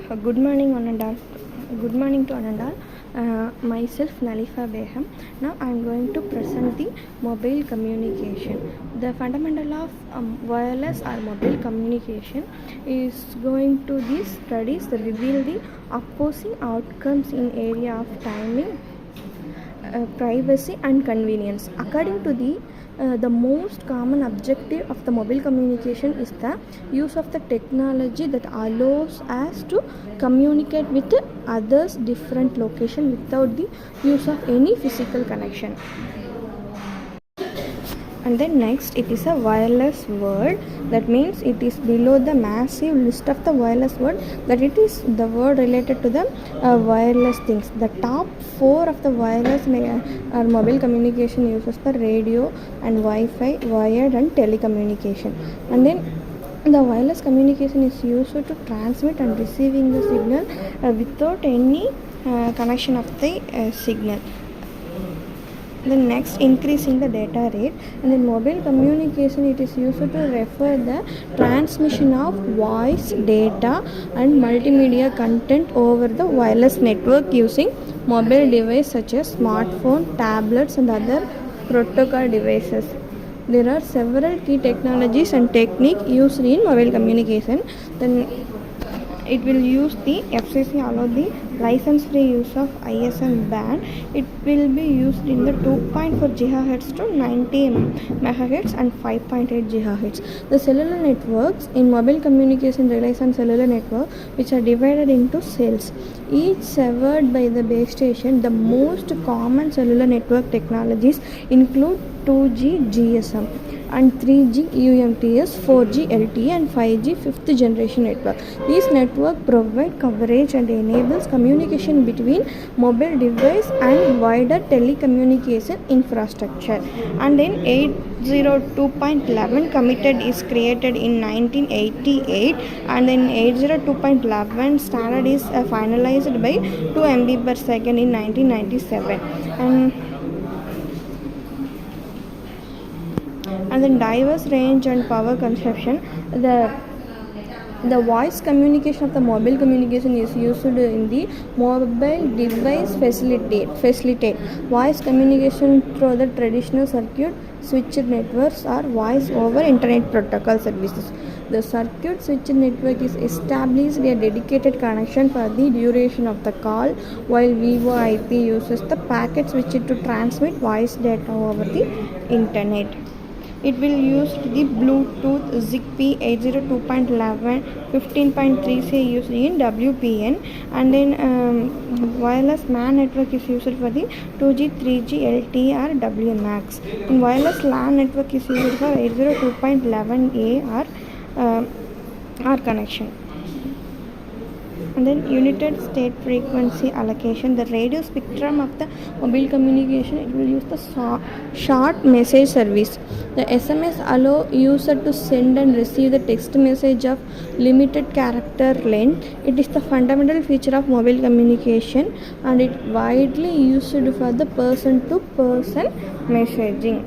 Good morning, Anandal. Good morning to Anandal. Myself Nalifa Beham. Now I am going to present the mobile communication. The fundamental of wireless or mobile communication is going to these studies that reveal the opposing outcomes in area of timing, privacy and convenience. According to the most common objective of the mobile communication is the use of the technology that allows us to communicate with others different location without the use of any physical connection. And then next, it is a wireless word. That means it is below the massive list of the wireless word, that it is the word related to the wireless things. The top 4 of the wireless or mobile communication uses the radio and Wi-Fi, wired and telecommunication. And then the wireless communication is used to transmit and receiving the signal without any connection of the signal. Then next, increasing the data rate. And in mobile communication, it is used to refer the transmission of voice, data and multimedia content over the wireless network using mobile devices such as smartphone, tablets and other protocol devices. There are several key technologies and techniques used in mobile communication. Then it will use the FCC allow the license free use of ISM band. It will be used in the 2.4 GHz to 90 MHz and 5.8 GHz. The cellular networks in mobile communication relies on cellular network, which are divided into cells, each severed by the base station. The most common cellular network technologies include 2G GSM and 3G UMTS, 4G LTE and 5G 5th generation network. These networks provide coverage and enables communication between mobile device and wider telecommunication infrastructure. And then 802.11 committed is created in 1988, and then 802.11 standard is finalized by 2 MB per second in 1997. And then diverse range and power consumption. The voice communication of the mobile communication is used in the mobile device facilitate voice communication through the traditional circuit switched networks or voice over internet protocol services. The circuit switched network is established a dedicated connection for the duration of the call, while VoIP uses the packet switch to transmit voice data over the internet. It will use the Bluetooth, Zigbee, 802.11, 15.3 used in WPN, and then wireless MAN network is used for the 2G, 3G, LTE or WMAX. And wireless LAN network is used for 802.11a or connection. And then united state frequency allocation. The radio spectrum of the mobile communication, it will use the short message service. The SMS allow user to send and receive the text message of limited character length. It is the fundamental feature of mobile communication, and it widely used for the person to person messaging.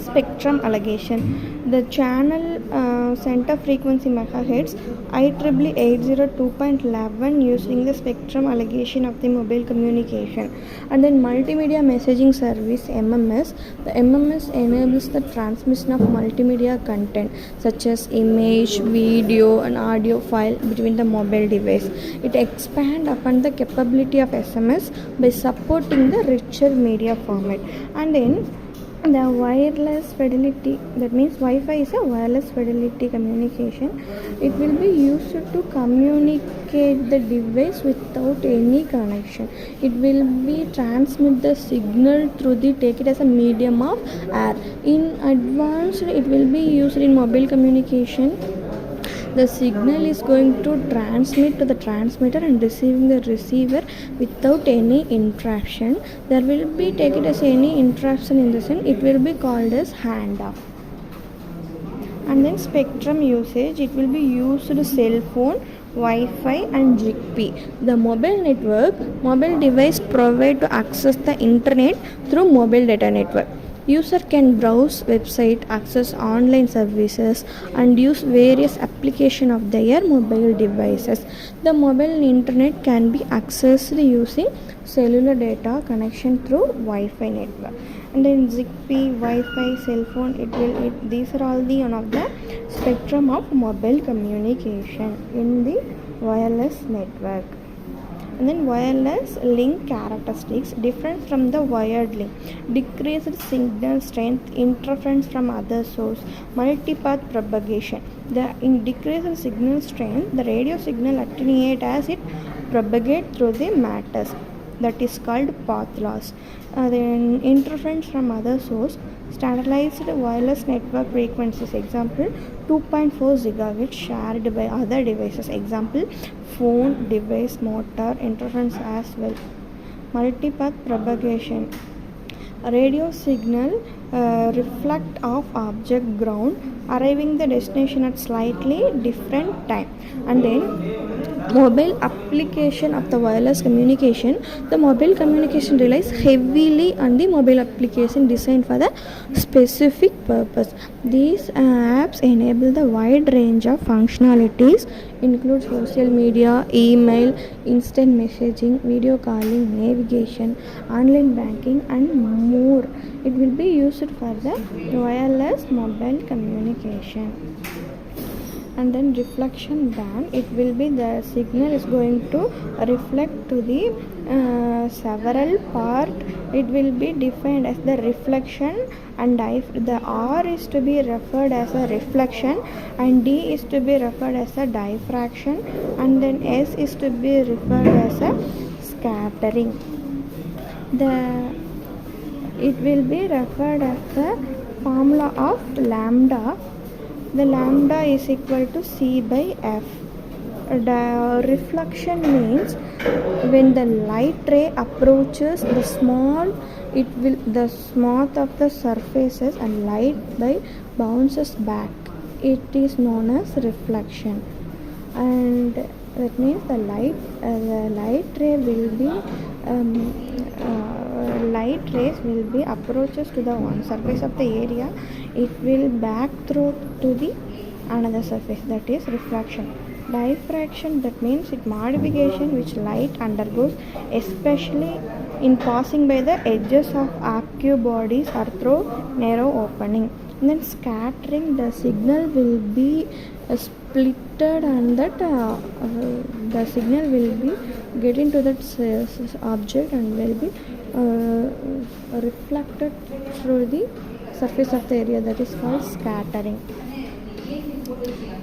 Spectrum allocation. The channel center frequency megahertz IEEE 802.11 using the spectrum allocation of the mobile communication. And then multimedia messaging service, MMS. The MMS enables the transmission of multimedia content such as image, video and audio file between the mobile device. It expands upon the capability of SMS by supporting the richer media format. And then the wireless fidelity, that means Wi-Fi is a wireless fidelity communication. It will be used to communicate the device without any connection. It will be transmit the signal through the, take it as a medium of air. In advanced, it will be used in mobile communication. The signal is going to transmit to the transmitter and receiving the receiver without any interruption. There will be, take it as any interruption in the sense, it will be called as handoff. And then spectrum usage, it will be used to cell phone, Wi-Fi and Zigbee. The mobile device provide to access the internet through mobile data network. User can browse website, access online services, and use various applications of their mobile devices. The mobile internet can be accessed using cellular data connection through Wi-Fi network. And then Zigbee, Wi-Fi, cell phone, these are all the one of the spectrum of mobile communication in the wireless network. And then wireless link characteristics different from the wired link: decreased signal strength, interference from other source, multipath propagation. In decreased signal strength, the radio signal attenuates as it propagates through the matters, that is called path loss. Then interference from other source, standardized wireless network frequencies, example 2.4 gigahertz shared by other devices, example phone, device, motor, interference as well. Multipath propagation, radio signal reflect off object ground, arriving the destination at slightly different time. And then mobile application of the wireless communication. The mobile communication relies heavily on the mobile application designed for the specific purpose. These apps enable the wide range of functionalities, include social media, email, instant messaging, video calling, navigation, online banking, and more. It will be used for the wireless mobile communication. And then reflection band, it will be the signal is going to reflect to the several part. It will be defined as the reflection, and the R is to be referred as a reflection, and D is to be referred as a diffraction, and then S is to be referred as a scattering. It will be referred as the formula of lambda. The lambda is equal to C by F. The reflection means when the light ray approaches the smooth of the surfaces and light by bounces back. It is known as reflection. And that means the light ray will be light rays will be approaches to the one surface of the area. It will back through to the another surface, that is refraction. Diffraction, that means it modification which light undergoes, especially in passing by the edges of active bodies or through narrow opening. And then scattering, the signal will be splitted, and that the signal will be get into that object and will be reflected through the surface of the area, that is called scattering.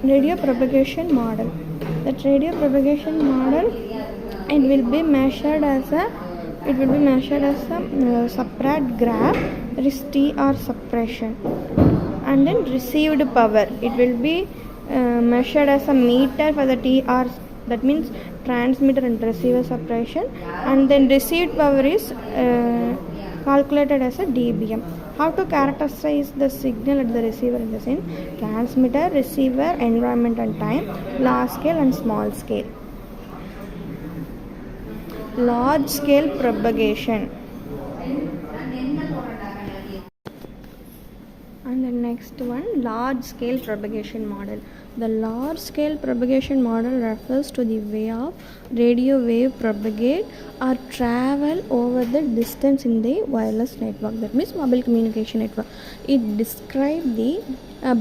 Radio propagation model. That radio propagation model, it will be measured as a separate graph, that is T or suppression. And then received power, it will be measured as a meter for the TR, that means transmitter and receiver suppression, and then received power is calculated as a dBm. How to characterize the signal at the receiver in the sense: transmitter, receiver, environment and time, large scale and small scale. Large scale propagation. And the next one, large scale propagation model. The large scale propagation model refers to the way of radio wave propagate or travel over the distance in the wireless network, that means mobile communication network. It describes the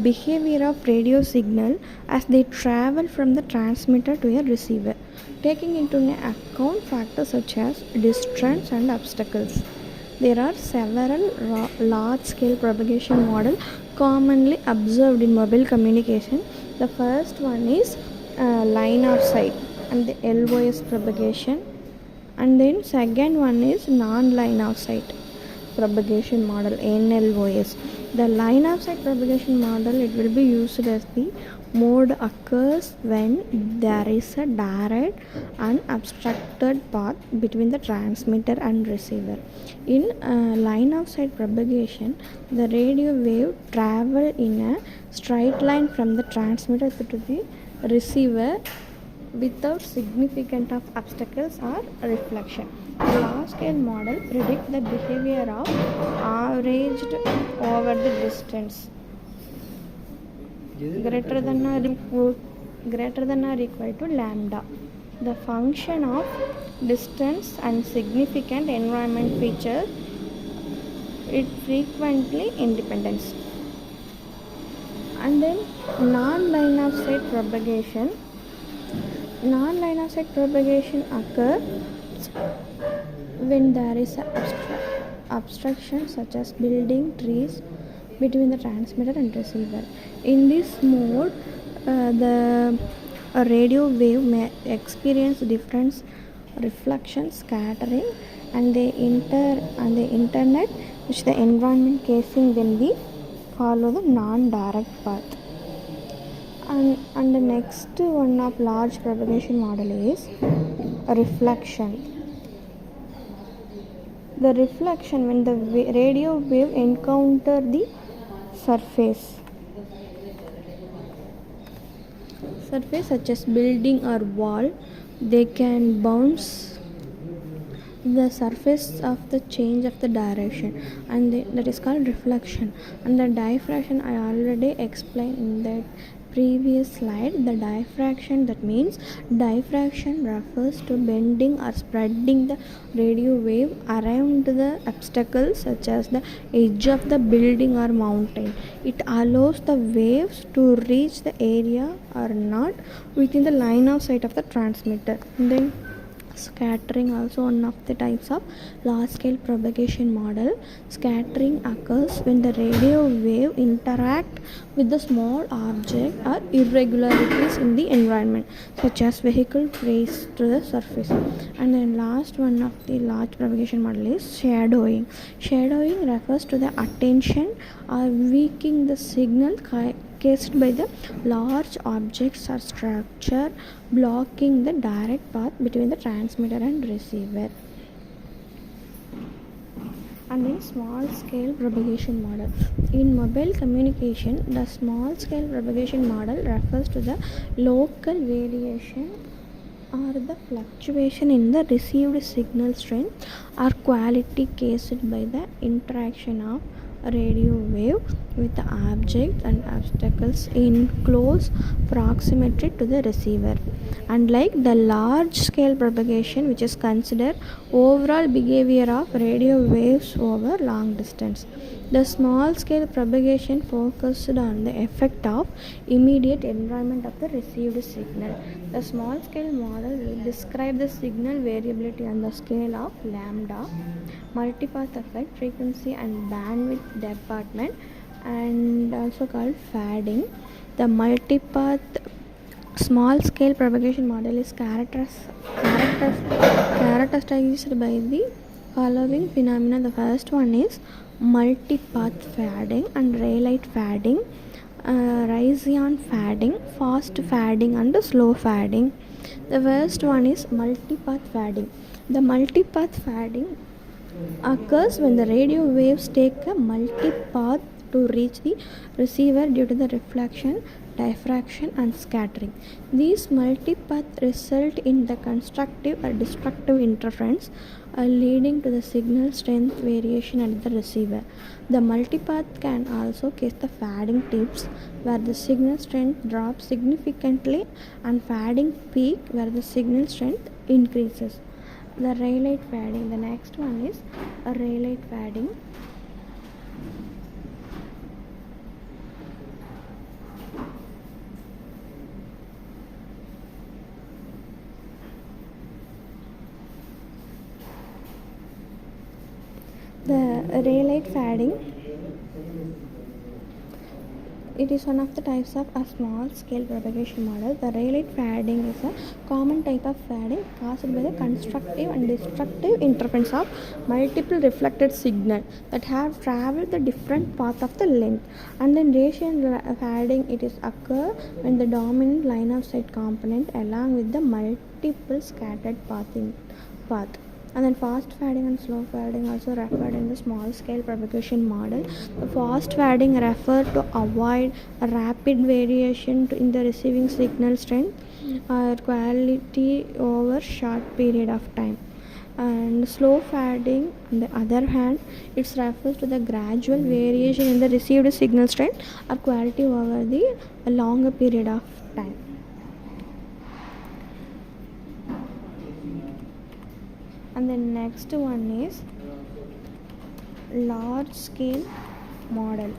behavior of radio signal as they travel from the transmitter to a receiver, taking into account factors such as distance and obstacles. There are several large-scale propagation models commonly observed in mobile communication. The first one is line of sight and the LOS propagation, and then second one is non-line of sight propagation model, NLOS. The line of sight propagation model, it will be used as the mode occurs when there is a direct unobstructed path between the transmitter and receiver. In line of sight propagation, the radio wave travel in a straight line from the transmitter to the receiver without significant of obstacles or reflection. The large scale model predicts the behavior of averaged over the distance greater than or equal to lambda, the function of distance and significant environment features. It frequently independence. And then non-line of sight propagation. Non-line of sight propagation occurs when there is an obstruction such as building, trees between the transmitter and receiver. In this mode, the radio wave may experience different reflection, scattering, and the internet, which the environment casing them the follow the non-direct path. And the next one of large propagation model is reflection. The reflection when the radio wave encounter the surface such as building or wall, they can bounce the surface of the change of the direction, and that is called reflection. And the diffraction I already explained in that previous slide. The diffraction, that means diffraction refers to bending or spreading the radio wave around the obstacles such as the edge of the building or mountain. It allows the waves to reach the area or not within the line of sight of the transmitter. And then scattering, also one of the types of large scale propagation model. Scattering occurs when the radio wave interact with the small object or irregularities in the environment, such as vehicle raised to the surface. And then last one of the large propagation model is shadowing. Shadowing refers to the attention or weakening the signal cased by the large objects or structure, blocking the direct path between the transmitter and receiver. And then small scale propagation model. In mobile communication, the small scale propagation model refers to the local variation or the fluctuation in the received signal strength or quality caused by the interaction of radio wave with the object and obstacles in close proximity to the receiver. Unlike the large scale propagation, which is considered overall behavior of radio waves over long distance, the small scale propagation focused on the effect of immediate environment of the received signal. The small scale model will describe the signal variability on the scale of lambda, multipath effect, frequency and bandwidth department, and also called fading. The multipath small scale propagation model is characterized by the following phenomena. The first one is multipath fading and raylight fading, Raytheon fading, fast fading and slow fading. The first one is multipath fading. The multipath fading occurs when the radio waves take a multipath to reach the receiver due to the reflection, diffraction and scattering. These multipath result in the constructive or destructive interference, leading to the signal strength variation at the receiver. The multipath can also cause the fading tips, where the signal strength drops significantly, and fading peak, where the signal strength increases. The raylight fading. The next one is a raylight fading. The raylight fading, it is one of the types of a small scale propagation model. The raylight fading is a common type of fading caused by the constructive and destructive interference of multiple reflected signal that have traveled the different path of the length. And then radiation fading, it is occur when the dominant line of sight component along with the multiple scattered path. And then fast fading and slow fading also referred in the small scale propagation model. The fast fading referred to avoid a rapid variation in the receiving signal strength or quality over short period of time. And slow fading, on the other hand, it refers to the gradual variation in the received signal strength or quality over the longer period of time. And the next one is large scale model.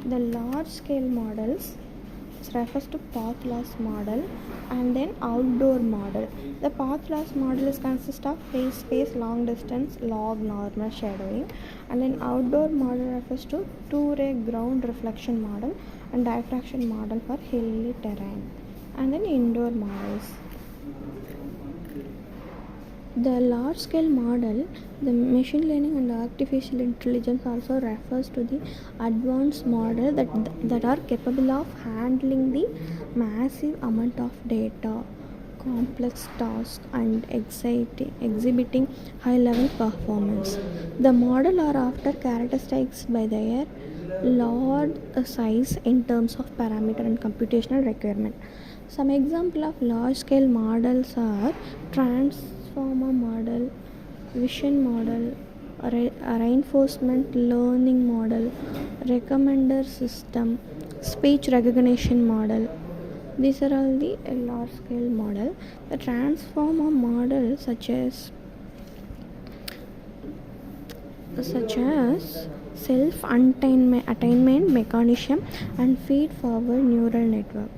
The large scale models refers to path loss model and then outdoor model. The path loss model is consist of free space, long distance, log, normal, shadowing, and then outdoor model refers to two-ray ground reflection model and diffraction model for hilly terrain, and then indoor models. The large scale model, the machine learning and artificial intelligence also refers to the advanced model that are capable of handling the massive amount of data, complex tasks and exhibiting high level performance. The model are after characterized by their large size in terms of parameter and computational requirement. Some example of large scale models are transformer model, vision model, reinforcement learning model, recommender system, speech recognition model. These are all the large scale model. The transformer model such as self-attainment mechanism and feed forward neural network.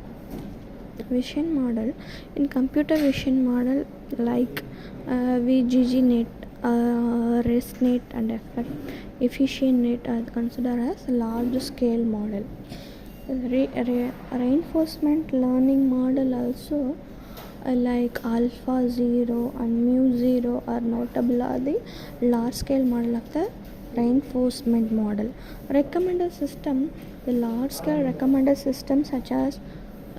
Vision model, in computer vision model like VGGNet, ResNet and EfficientNet are considered as large scale model. Reinforcement learning model also like alpha 0 and mu 0 are notable are the large scale model of the reinforcement model. Recommender system, the large scale recommender system such as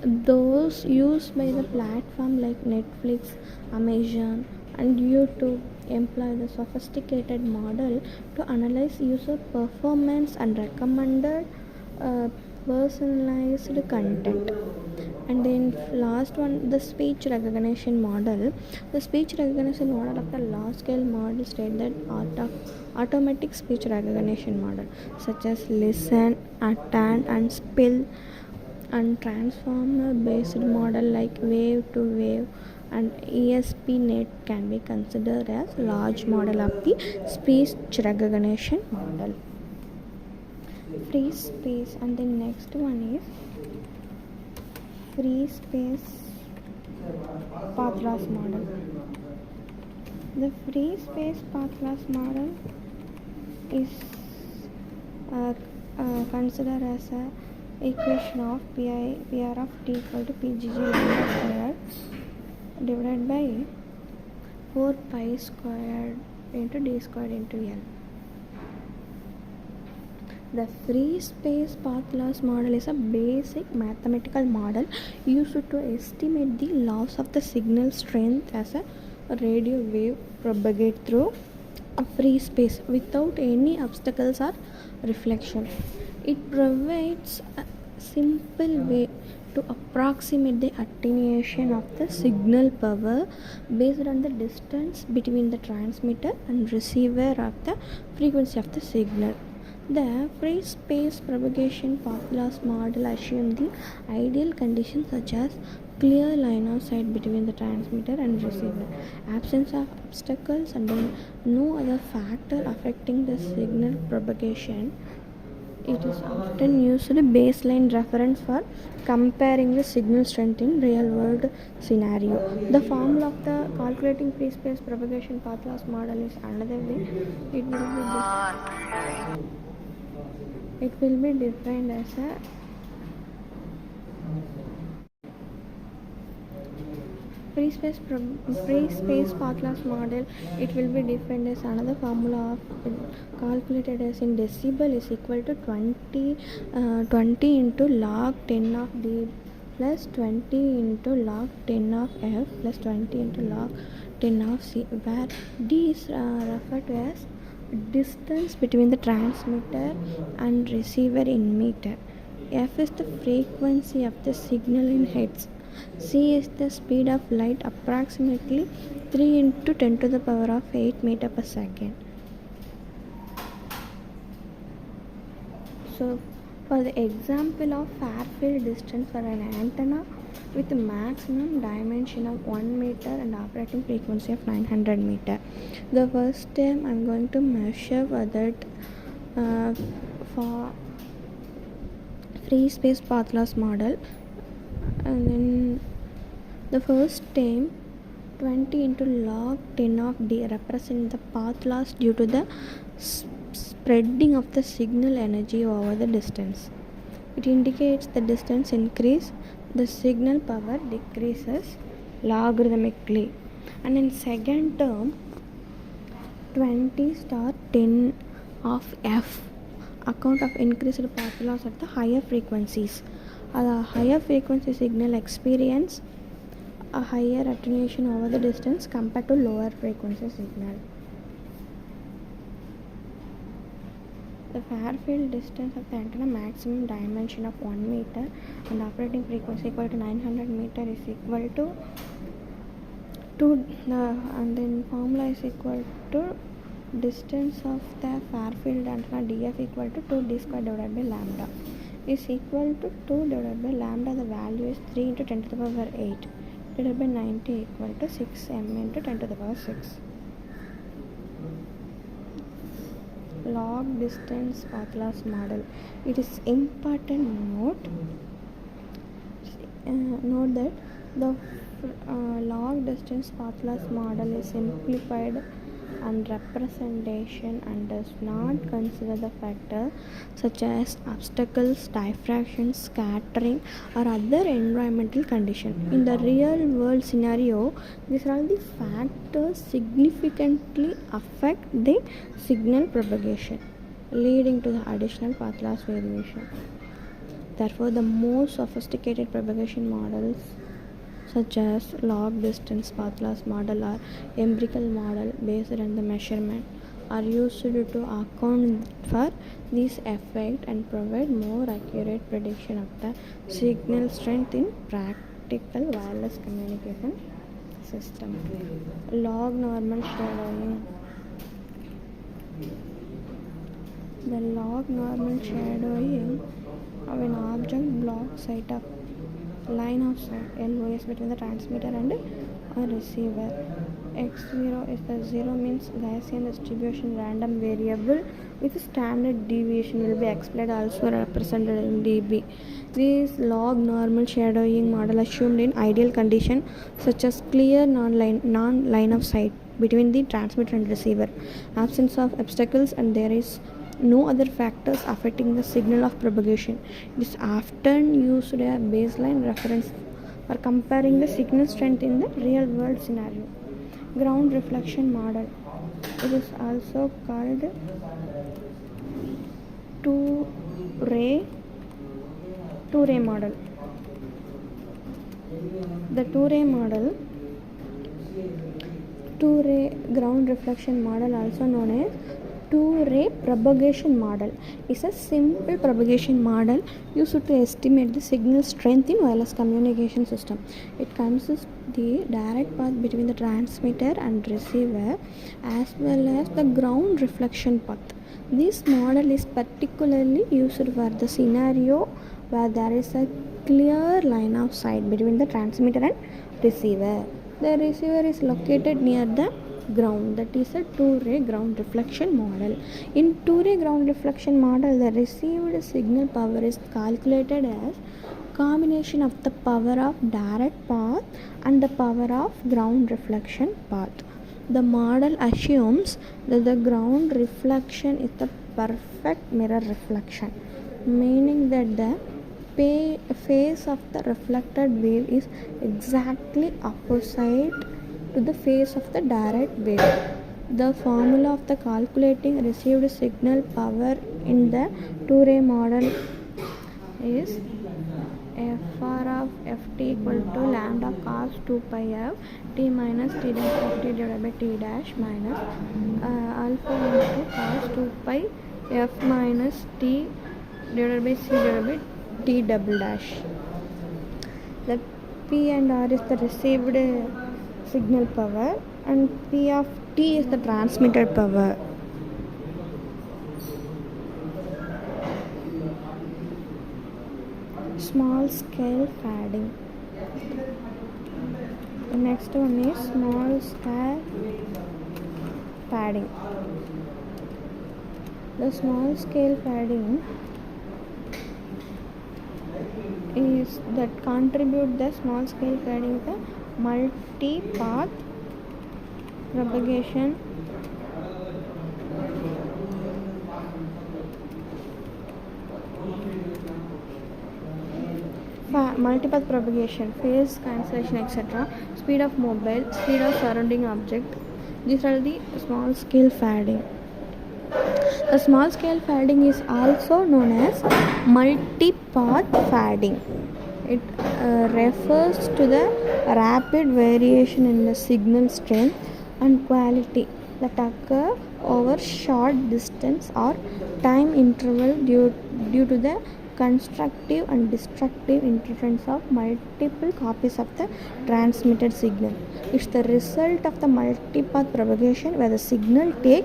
those used by the platform like Netflix, Amazon and YouTube employ the sophisticated model to analyze user performance and recommended personalized content. And then last one, the speech recognition model. The speech recognition model of the large scale model state that automatic speech recognition model such as listen, attend and spell, and transformer based model like wave to wave and ESP-net can be considered as large model of the speech recognition model. Free space, and the next one is free space path loss model. The free space path loss model is considered as a equation of PR of t equal to PGG lambda squared divided by 4 pi squared into d squared into L. The free space path loss model is a basic mathematical model used to estimate the loss of the signal strength as a radio wave propagate through a free space without any obstacles or reflection. It provides a simple way to approximate the attenuation of the signal power based on the distance between the transmitter and receiver of the frequency of the signal. The free space propagation path loss model assumes the ideal conditions such as clear line of sight between the transmitter and receiver, absence of obstacles, and then no other factor affecting the signal propagation. It is often used as a baseline reference for comparing the signal strength in real world scenario. The formula of the calculating free space propagation path loss model is another way. It will be defined as a free space path loss model. It will be defined as another formula of calculated as in decibel is equal to 20 into log 10 of plus 20 into log 10 of f plus 20 into log 10 of c, where d is referred to as distance between the transmitter and receiver in meter. F is the frequency of the signal in hertz. C is the speed of light, approximately 3 into 10 to the power of 8 meter per second. So, for the example of far field distance for an antenna with a maximum dimension of 1 meter and operating frequency of 900 meter. The first term I am going to measure for that for free space path loss model, and then the first term 20 into log 10 of d represent the path loss due to the spreading of the signal energy over the distance. It indicates the distance increase, the signal power decreases logarithmically. And in second term 20 star 10 of f account of increased path loss at the higher frequencies. The higher frequency signal experience a higher attenuation over the distance compared to lower frequency signal. The far field distance of the antenna, maximum dimension of 1 meter and operating frequency equal to 900 meter is equal to 2 and then formula is equal to distance of the far field antenna df equal to 2d square divided by lambda is equal to 2 divided by lambda. The value is 3 into 10 to the power 8 divided by 90 equal to 6 m into 10 to the power 6. Log distance path loss model. It is important note that the log distance path loss model is simplified and representation and does not consider the factors such as obstacles, diffraction, scattering or other environmental conditions. In the real world scenario, these are all the factors significantly affect the signal propagation, leading to the additional path loss variation. Therefore, the more sophisticated propagation models such as log distance path loss model or empirical model based on the measurement are used to account for this effect and provide more accurate prediction of the signal strength in practical wireless communication system. Log normal shadowing. The log normal shadowing of an object block sight of line of sight LOS between the transmitter and a receiver. X0 is the 0 means Gaussian distribution random variable with standard deviation will be explained, also represented in dB. This log normal shadowing model assumed in ideal condition such as clear non-line of sight between the transmitter and receiver, absence of obstacles, and there is no other factors affecting the signal of propagation. It is often used as a baseline reference for comparing the signal strength in the real world scenario. Ground reflection model. It is also called two-ray model. The two-ray ground reflection model, also known as two-ray propagation model, is a simple propagation model used to estimate the signal strength in wireless communication system. It consists the direct path between the transmitter and receiver as well as the ground reflection path. This model is particularly used for the scenario where there is a clear line of sight between the transmitter and receiver. The receiver is located near the ground. That is a two-ray ground reflection model. In two-ray ground reflection model, the received signal power is calculated as combination of the power of direct path and the power of ground reflection path. The model assumes that the ground reflection is the perfect mirror reflection, meaning that the phase of the reflected wave is exactly opposite to the phase of the direct wave. The formula of the calculating received signal power in the two-ray model is FR of ft equal to lambda cos 2 pi f t minus t dash of t divided by t dash minus alpha into cos 2 pi f minus t divided by c divided by t double dash. The p and r is the received signal power and p of t is the transmitted power. Small scale fading. The next one is small scale fading. The small scale fading is that contribute the small scale fading the multi-path propagation multipath propagation, phase cancellation, etc., speed of mobile, speed of surrounding object. These are the small scale fading. The small scale fading is also known as multipath fading. It refers to the rapid variation in the signal strength and quality that occur over short distance or time interval due to the constructive and destructive interference of multiple copies of the transmitted signal. It's the result of the multipath propagation where the signal take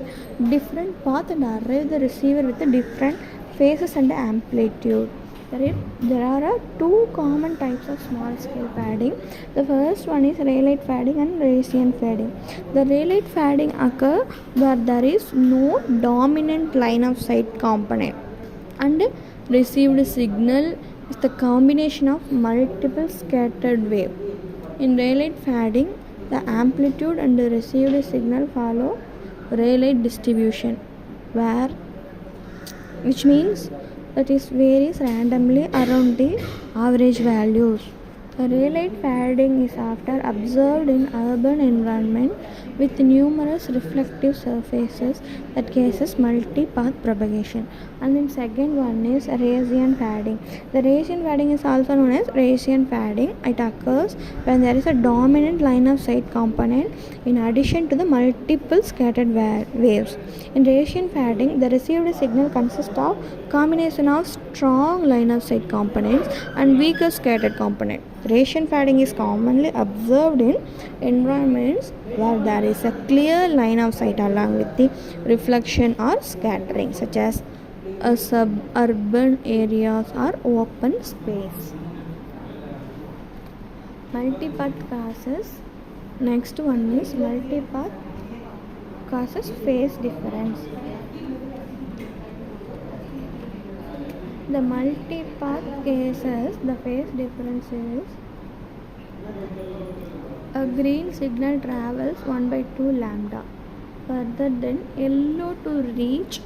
different path and arrive the receiver with the different phases and amplitude. There are two common types of small scale fading. The first one is raylight fading and Rayleigh fading. The raylight fading occur where there is no dominant line of sight component and received signal is the combination of multiple scattered wave. In Rayleigh fading, the amplitude and the received signal follow Rayleigh distribution, which means that it varies randomly around the average values. The Rayleigh fading is often observed in urban environment with numerous reflective surfaces that causes multipath propagation. And then second one is Rayleigh fading. The Rayleigh fading is also known as Rayleigh fading. It occurs when there is a dominant line of sight component in addition to the multiple scattered waves. In Rayleigh fading, the received signal consists of combination of strong line of sight components and weaker scattered component. Rayleigh fading is commonly observed in environments where there is a clear line of sight along with the reflection or scattering, such as suburban areas or open space. Multipath causes. Next one is multipath causes phase difference. The multipath cases, the phase difference is a green signal travels 1/2 lambda further than yellow to reach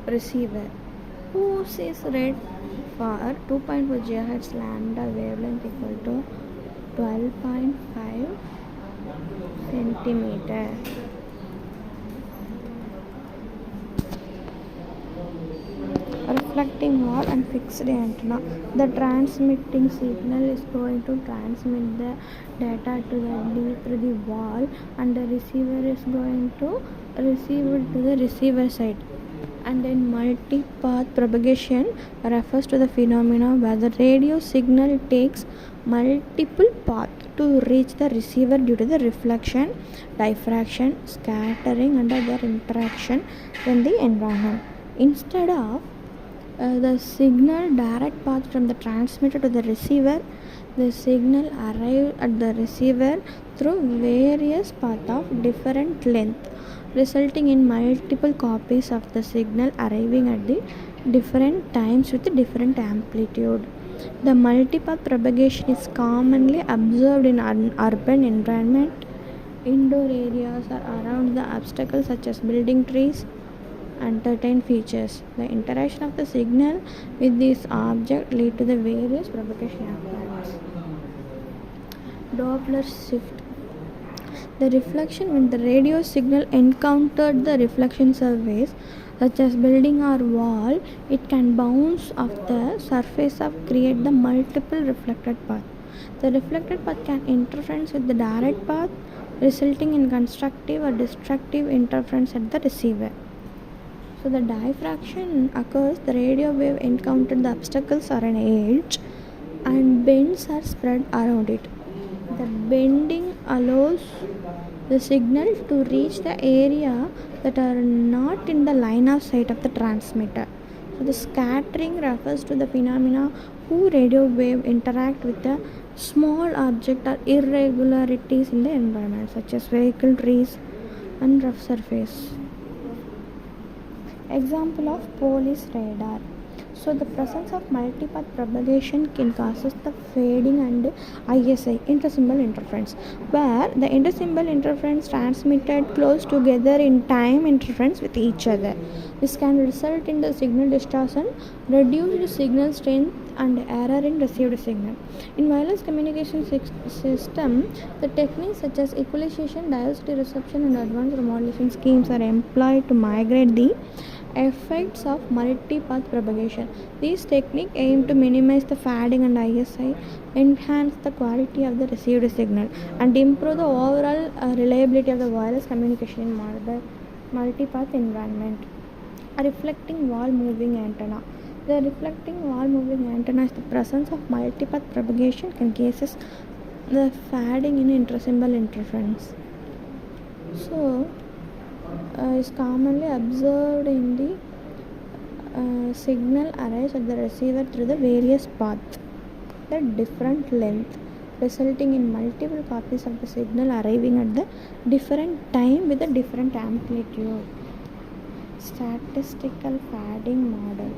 receiver, who sees red for 2.4 GHz lambda wavelength equal to 12.5 centimeter. Reflecting wall and fixed antenna. The transmitting signal is going to transmit the data to through the wall, and the receiver is going to receive it to the receiver side. And then multipath propagation refers to the phenomena where the radio signal takes multiple paths to reach the receiver due to the reflection, diffraction, scattering and other interaction in the environment. Instead of the signal direct path from the transmitter to the receiver, the signal arrives at the receiver through various paths of different length, resulting in multiple copies of the signal arriving at the different times with different amplitude. The multipath propagation is commonly observed in urban environment, indoor areas or around the obstacles such as building, trees, entertain features. The interaction of the signal with this object lead to the various propagation patterns. Doppler shift. The reflection when the radio signal encountered the reflection surface such as building or wall, it can bounce off the surface of create the multiple reflected path. The reflected path can interfere with the direct path, resulting in constructive or destructive interference at the receiver. So the diffraction occurs, the radio wave encounters the obstacles or an edge and bends are spread around it. The bending allows the signal to reach the area that are not in the line of sight of the transmitter. So the scattering refers to the phenomena who radio wave interact with a small object or irregularities in the environment such as vehicle, trees and rough surface. Example of police radar. So the presence of multipath propagation can causes the fading and ISI, intersymbol interference, where the intersymbol interference transmitted close together in time interference with each other. This can result in the signal distortion, reduced signal strength and error in received signal. In wireless communication system, the techniques such as equalization, diversity reception and advanced modulation schemes are employed to migrate the effects of multipath propagation. These techniques aim to minimize the fading and ISI, enhance the quality of the received signal, and improve the overall reliability of the wireless communication in multipath environment. A reflecting wall moving antenna. The reflecting wall moving antenna is the presence of multipath propagation can causes the fading in intersymbol interference. So is commonly observed in the signal arrives at the receiver through the various paths at different length, resulting in multiple copies of the signal arriving at the different time with a different amplitude. Statistical fading model.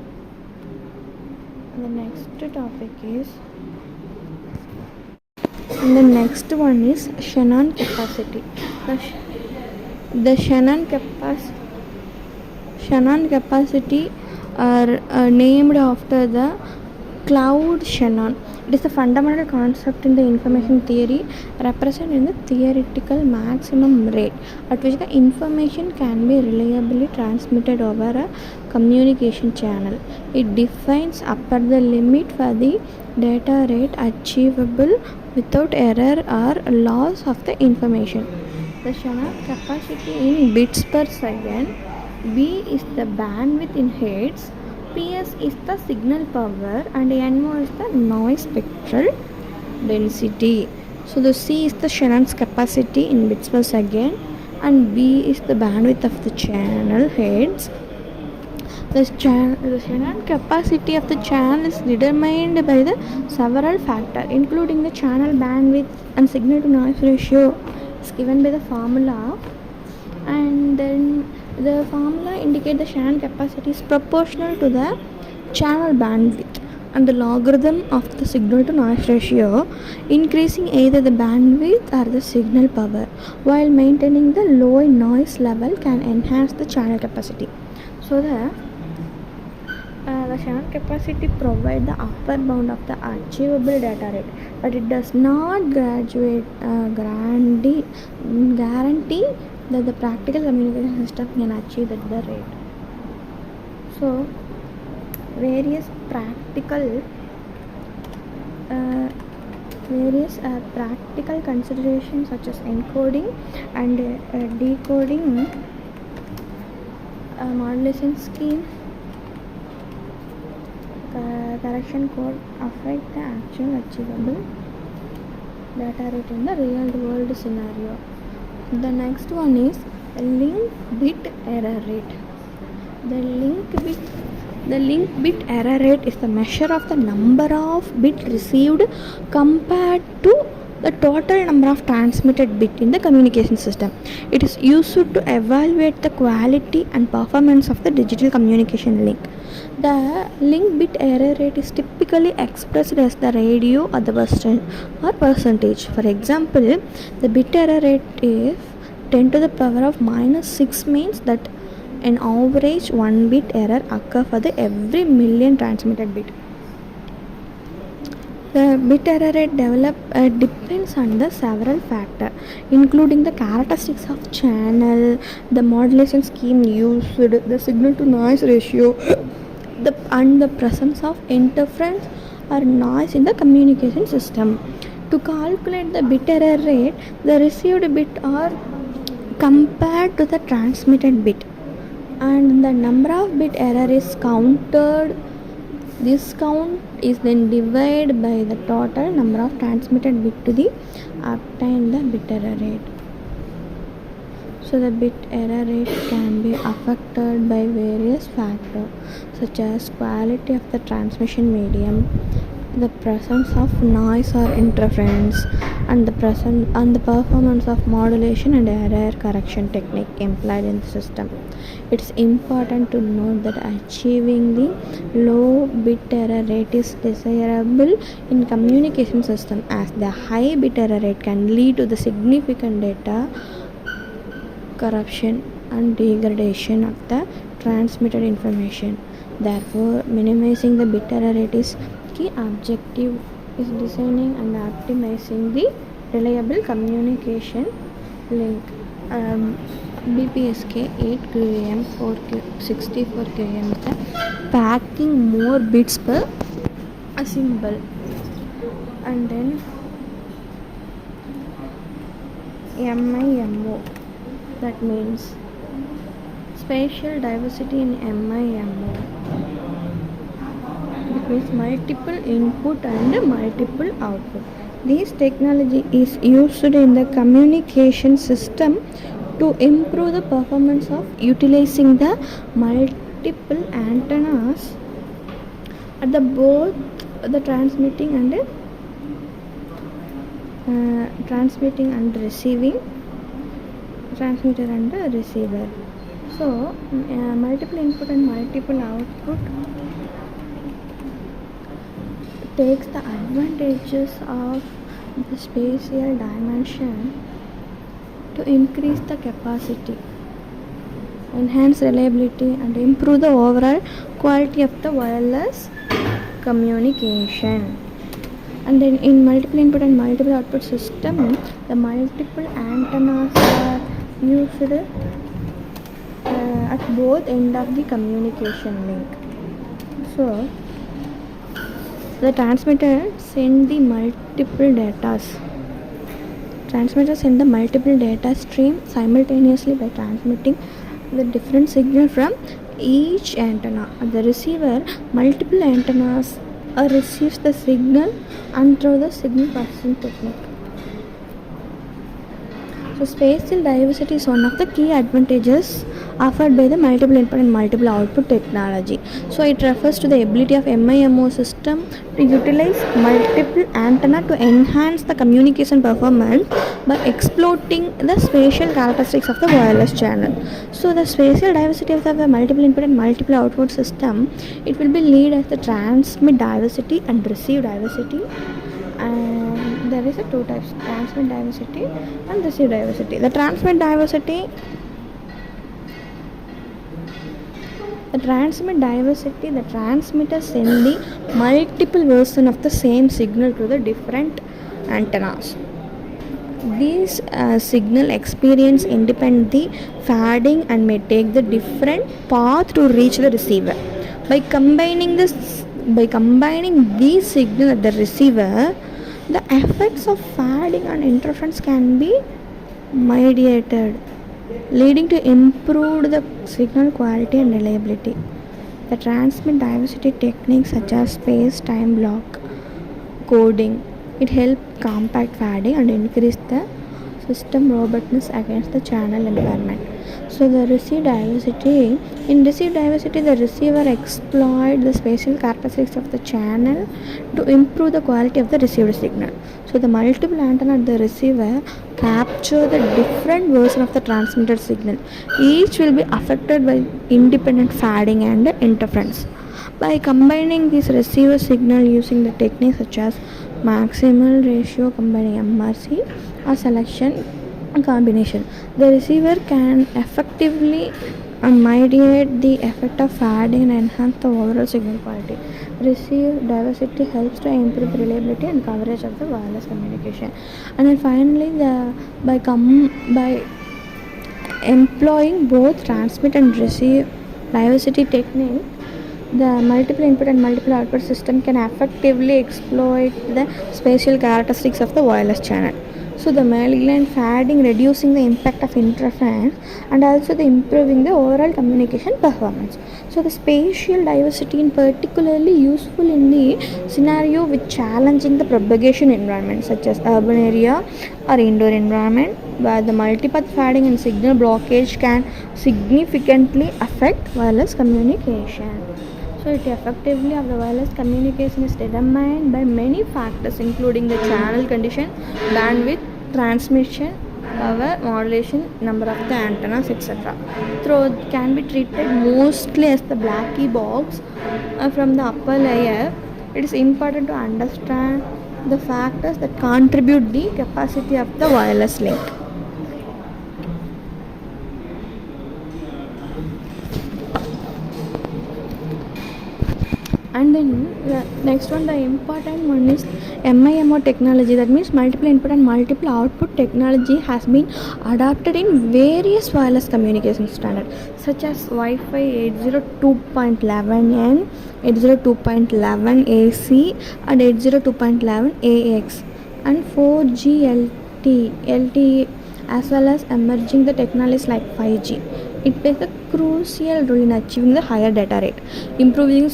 The next topic is the next one is Shannon capacity. The Shannon capacity are named after the cloud Shannon. It is the fundamental concept in the information theory representing the theoretical maximum rate at which the information can be reliably transmitted over a communication channel. It defines upper the limit for the data rate achievable without error or loss of the information. The Shannon capacity in bits per second. B is the bandwidth in hertz, PS is the signal power, and NO is the noise spectral density. So the C is the Shannon's capacity in bits per second, and B is the bandwidth of the channel hertz. The Shannon capacity of the channel is determined by the several factors, including the channel bandwidth and signal to noise ratio. Is given by the formula, and then the formula indicates the Shannon capacity is proportional to the channel bandwidth and the logarithm of the signal to noise ratio, increasing either the bandwidth or the signal power while maintaining the low noise level can enhance the channel capacity. So the Shannon capacity provides the upper bound of the achievable data rate, but it does not guarantee that the practical communication system can achieve that the rate. So various practical considerations such as encoding and decoding, modulation scheme, correction code affect the actual achievable data rate in the real world scenario. The next one is link bit error rate. The link bit error rate is the measure of the number of bits received compared to the total number of transmitted bits in the communication system. It is used to evaluate the quality and performance of the digital communication link. The link bit error rate is typically expressed as the ratio or the percentage. For example, the bit error rate is 10 to the power of minus 6 means that an average 1 bit error occurs for every million transmitted bit. The bit error rate depends on the several factors, including the characteristics of channel, the modulation scheme used, the signal to noise ratio, and the presence of interference or noise in the communication system. To calculate the bit error rate, the received bit are compared to the transmitted bit, and the number of bit error is counted. This count is then divided by the total number of transmitted bit to obtain the bit error rate. So the bit error rate can be affected by various factors such as quality of the transmission medium, the presence of noise or interference, and the performance of modulation and error correction technique employed in the system. It's important to note that achieving the low bit error rate is desirable in communication system, as the high bit error rate can lead to the significant data corruption and degradation of the transmitted information. Therefore, minimizing the bit error rate is key objective is designing and optimizing the reliable communication link. BPSK 8 QAM 64 QAM with the packing more bits per a symbol, and then MIMO, that means spatial diversity in MIMO. It means multiple input and multiple output. This technology is used in the communication system to improve the performance of utilizing the multiple antennas at the both the transmitting and receiving transmitter and the receiver. So multiple input and multiple output takes the advantages of the spatial dimension to increase the capacity, enhance reliability, and improve the overall quality of the wireless communication. And then in multiple input and multiple output system, the multiple antennas are used at both ends of the communication link. So the transmitter send the multiple datas. Transmitter send the multiple data stream simultaneously by transmitting the different signal from each antenna. The receiver, multiple antennas receives the signal and through the signal processing technique. So spatial diversity is one of the key advantages offered by the multiple input and multiple output technology. So it refers to the ability of MIMO system to utilize multiple antenna to enhance the communication performance by exploiting the spatial characteristics of the wireless channel. So the spatial diversity of the multiple input and multiple output system, it will be lead as the transmit diversity and receive diversity. And there is a two types, transmit diversity and receive diversity. The transmit diversity, the transmitter send the multiple version of the same signal to the different antennas. These signal experience independent fading and may take the different path to reach the receiver. By combining these signals at the receiver, the effects of fading and interference can be mitigated, leading to improved the signal quality and reliability. The transmit diversity techniques such as space-time block coding, it helps compact fading and increase the system robustness against the channel environment. So the receive diversity, in receive diversity, the receiver exploit the spatial characteristics of the channel to improve the quality of the received signal. So the multiple antenna at the receiver capture the different version of the transmitted signal. Each will be affected by independent fading and interference. By combining this receiver signal using the techniques such as maximal ratio combining MRC or selection combination, the receiver can effectively mitigate the effect of fading and enhance the overall signal quality. Receive diversity helps to improve reliability and coverage of the wireless communication. And then finally, by employing both transmit and receive diversity technique, The multiple input and multiple output system can effectively exploit the spatial characteristics of the wireless channel. So the malignant fading reducing the impact of interference and also the improving the overall communication performance. So the spatial diversity is particularly useful in the scenario with challenging the propagation environment such as urban area or indoor environment where the multipath fading and signal blockage can significantly affect wireless communication. So it effectively of the wireless communication is determined by many factors including the channel condition, bandwidth, transmission, power, modulation, number of the antennas, etc. Though it can be treated mostly as the black box from the upper layer, it is important to understand the factors that contribute the capacity of the wireless link. And then the next one, the important one is MIMO technology, that means multiple input and multiple output technology has been adopted in various wireless communication standards such as Wi-Fi 802.11n, 802.11 AC and 802.11 AX and 4G LTE as well as emerging the technologies like 5G. It plays a crucial role in achieving the higher data rate, improving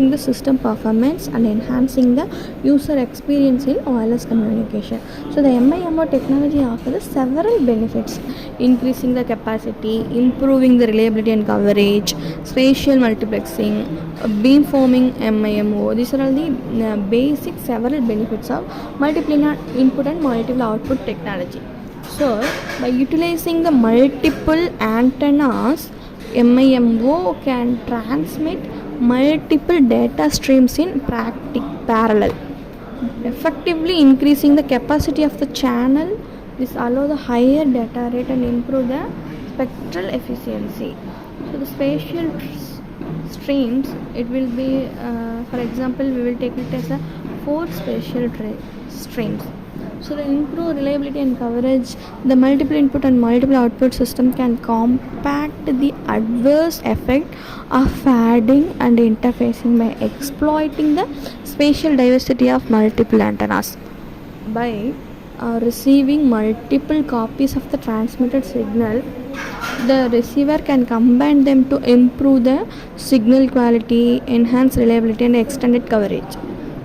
the system performance and enhancing the user experience in wireless communication. So the MIMO technology offers several benefits: increasing the capacity, improving the reliability and coverage, spatial multiplexing, beamforming MIMO. These are all the basic several benefits of multiple input and multiple output technology. So, by utilizing the multiple antennas, MIMO can transmit multiple data streams in parallel, effectively increasing the capacity of the channel. This allows the higher data rate and improve the spectral efficiency. So, the spatial streams, it will be, for example, we will take it as a 4 spatial streams. So the improved reliability and coverage, the multiple input and multiple output system can combat the adverse effect of fading and interfacing by exploiting the spatial diversity of multiple antennas. By receiving multiple copies of the transmitted signal, the receiver can combine them to improve the signal quality, enhance reliability and extended coverage.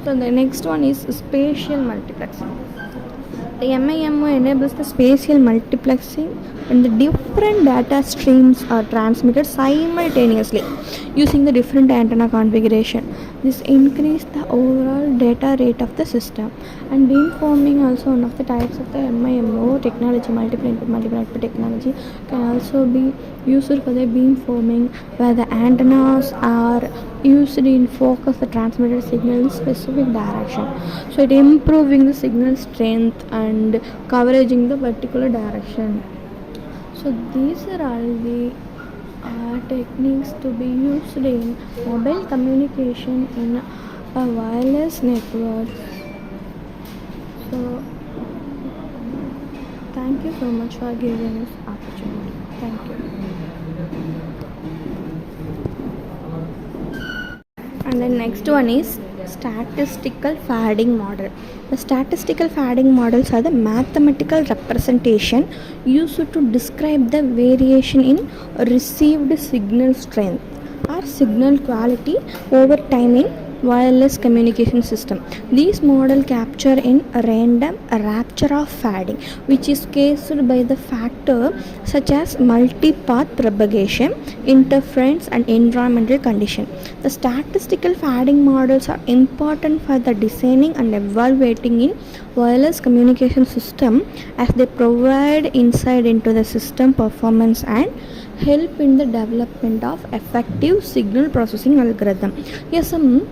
So the next one is spatial multiplexing. The MIMO enables the spatial multiplexing when the different data streams are transmitted simultaneously using the different antenna configuration. This increases the overall data rate of the system. And beamforming, also one of the types of the MIMO technology, multiple input multiple output technology, can also be used for the beamforming where the antennas are used in focus the transmitted signal in specific direction. So it improving the signal strength and covering the particular direction. So these are all the techniques to be used in mobile communication in a wireless network. So thank you so much for giving this opportunity. Thank you. And the next one is statistical fading model. The statistical fading models are the mathematical representation used to describe the variation in received signal strength or signal quality over time in wireless communication system. These models capture in random rapture of fading, which is caused by the factor such as multipath propagation, interference and environmental condition. The statistical fading models are important for the designing and evaluating in wireless communication system as they provide insight into the system performance and help in the development of effective signal processing algorithm. Yes, some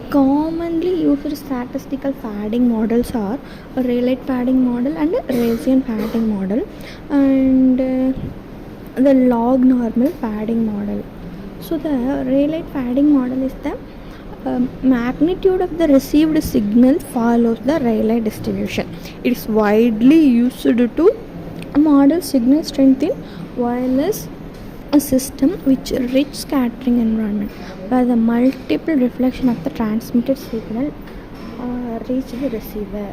commonly used statistical fading models are Rayleigh fading model and Bayesian fading model, and the log normal fading model. So the Rayleigh fading model is the magnitude of the received signal follows the Rayleigh distribution. It is widely used to model signal strength in wireless a system which rich scattering environment where the multiple reflection of the transmitted signal reach the receiver.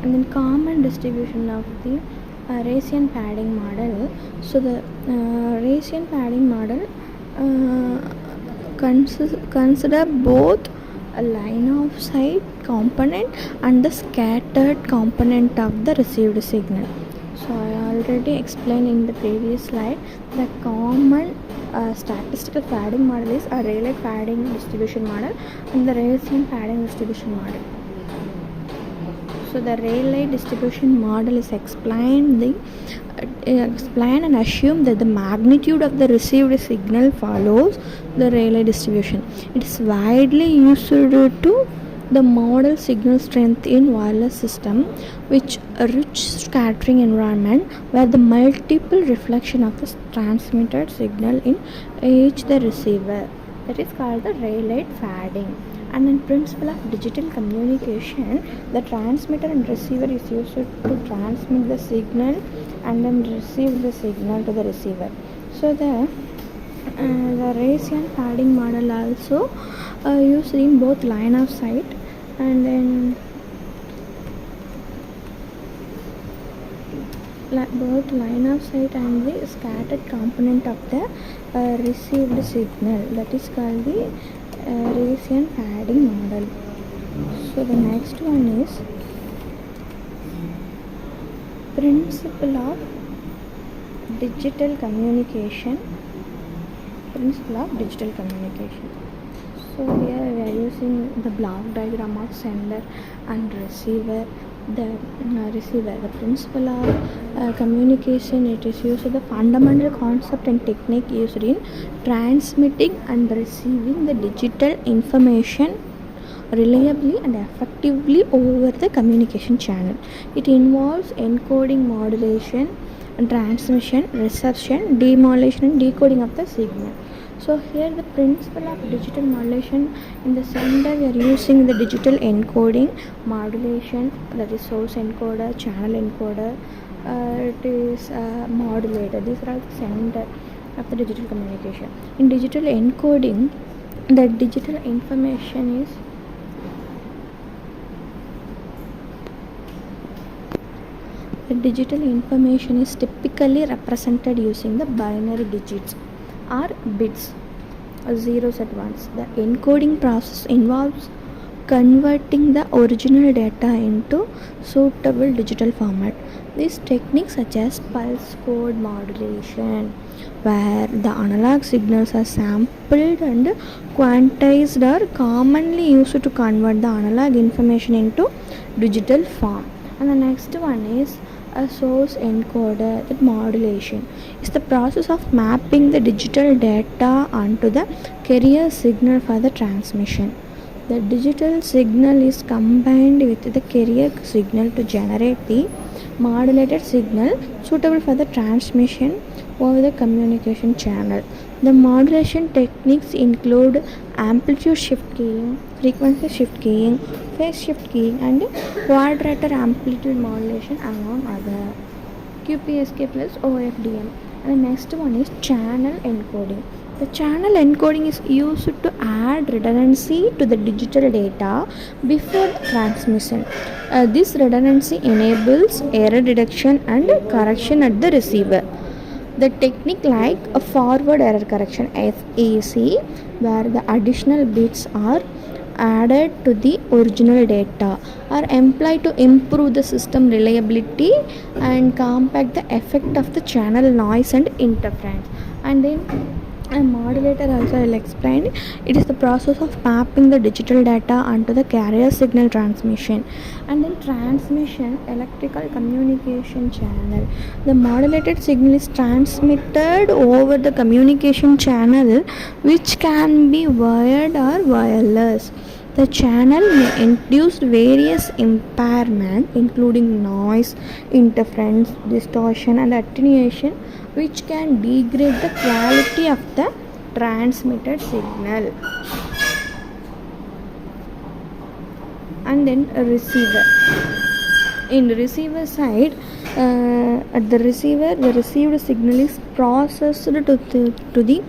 And then common distribution of the Raysian padding model. So the Raysian padding model consider both a line of sight component and the scattered component of the received signal. So I already explained in the previous slide the common statistical padding model is a Rayleigh padding distribution model and the Raysian padding distribution model. So the Rayleigh distribution model is explain and assume that the magnitude of the received signal follows the Rayleigh distribution. It is widely used to the model signal strength in wireless system which a rich scattering environment where the multiple reflection of the transmitted signal in each the receiver. That is called the Rayleigh padding. And in principle of digital communication, the transmitter and receiver is used to transmit the signal and then receive the signal to the receiver. So the Raysian padding model also used in both line of sight and then both line of sight and the scattered component of the received signal. That is called the Raysian padding model. So the next one is principle of digital communication. Principle of digital communication. So here we are using the block diagram of sender and receiver. The principle of communication, it is used as the fundamental concept and technique used in transmitting and receiving the digital information reliably and effectively over the communication channel. It involves encoding, modulation, and transmission, reception, demodulation and decoding of the signal. So here the principle of digital modulation, in the sender we are using the digital encoding, modulation, that is source encoder, channel encoder, it is modulator. These are all the sender of the digital communication. In digital encoding, the digital information is typically represented using the binary digits or bits, zeros at once. The encoding process involves converting the original data into suitable digital format. These techniques such as pulse code modulation, where the analog signals are sampled and quantized, are commonly used to convert the analog information into digital form. And the next one is a source encoder. That modulation is the process of mapping the digital data onto the carrier signal for the transmission. The digital signal is combined with the carrier signal to generate the modulated signal suitable for the transmission over the communication channel. The modulation techniques include amplitude shift keying, frequency shift keying, phase shift keying and quadrature amplitude modulation among other. QPSK plus OFDM. And the next one is channel encoding. The channel encoding is used to add redundancy to the digital data before transmission. This redundancy enables error detection and correction at the receiver. The technique like a forward error correction FEC, where the additional bits are added to the original data, are employed to improve the system reliability and combat the effect of the channel noise and interference. And then a modulator also I will explain. It is the process of mapping the digital data onto the carrier signal transmission. And then transmission, electrical communication channel. The modulated signal is transmitted over the communication channel, which can be wired or wireless. The channel may induce various impairment including noise, interference, distortion and attenuation, which can degrade the quality of the transmitted signal. And then a receiver. In the receiver side, at the receiver, the received signal is processed to the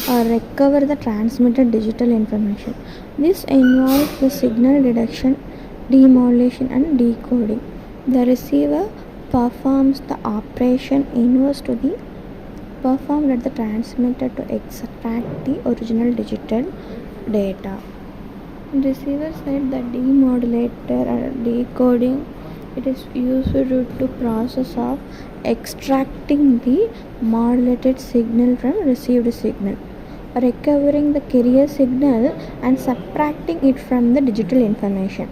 recover the transmitted digital information. This involves the signal detection, demodulation and decoding. The receiver performs the operation inverse to the performed at the transmitter to extract the original digital data. Receiver side, the demodulator and decoding, it is used to process of extracting the modulated signal from received signal, recovering the carrier signal and subtracting it from the digital information.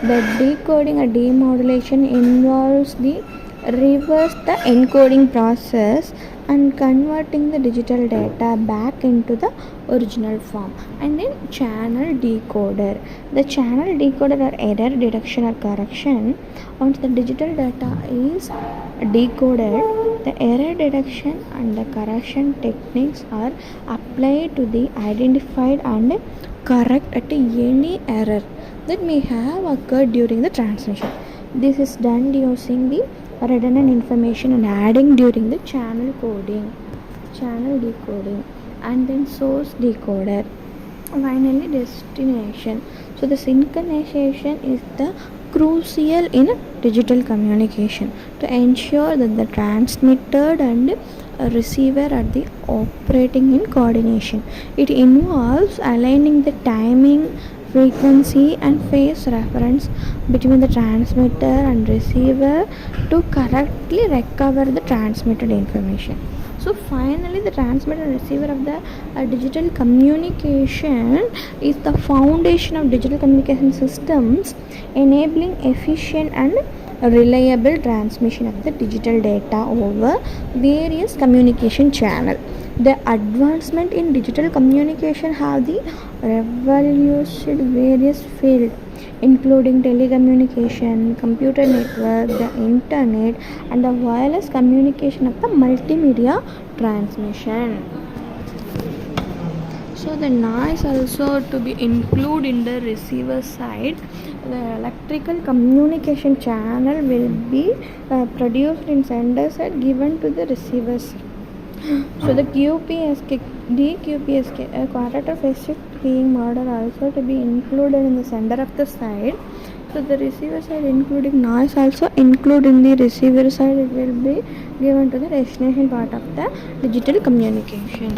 The decoding and demodulation involves the reverse the encoding process and converting the digital data back into the original form. And then channel decoder, the channel decoder or error detection or correction. Once the digital data is decoded, the error detection and the correction techniques are applied to the identified and correct at any error that may have occurred during the transmission. This is done using the redundant information and adding during the channel decoding, and then source decoder. Finally, destination. So the synchronization is the crucial in digital communication to ensure that the transmitter and receiver are the operating in coordination. It involves aligning the timing, frequency and phase reference between the transmitter and receiver to correctly recover the transmitted information. So finally, the transmitter and receiver of the digital communication is the foundation of digital communication systems, enabling efficient and reliable transmission of the digital data over various communication channels. The advancement in digital communication have the revolutionized various fields including telecommunication, computer network, the internet and the wireless communication of the multimedia transmission. So the noise also to be included in the receiver side. The electrical communication channel will be produced in sender side given to the receivers. So the QPSK, DQPSK, a quarter phase shift keying model also to be included in the sender of the side. So the receiver side including noise also included in the receiver side, it will be given to the destination part of the digital communication.